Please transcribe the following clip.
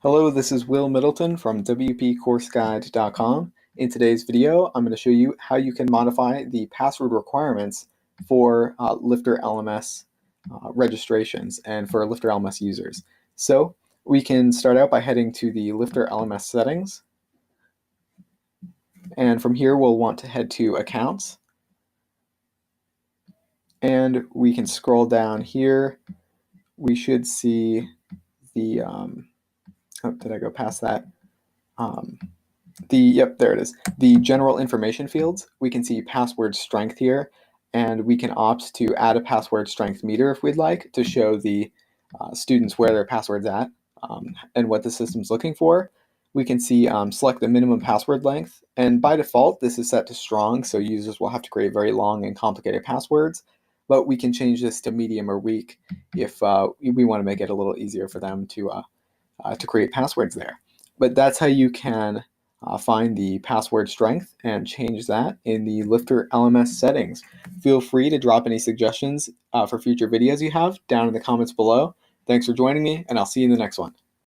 Hello, this is Will Middleton from WPCourseGuide.com. In today's video, I'm going to show you how you can modify the password requirements for LifterLMS registrations and for LifterLMS users. So we can start out by heading to the LifterLMS settings. And from here, we'll want to head to Accounts. And we can scroll down here. We should see the, oh, did I go past that? Yep, there it is. The general information fields, we can see password strength here, and we can opt to add a password strength meter if we'd like to show the students where their password's at and what the system's looking for. We can see select the minimum password length, and by default this is set to strong, so users will have to create very long and complicated passwords, but we can change this to medium or weak if we want to make it a little easier for them to create passwords there. But that's how you can find the password strength and change that in the LifterLMS settings. Feel free to drop any suggestions for future videos you have down in the comments below. Thanks for joining me, and I'll see you in the next one.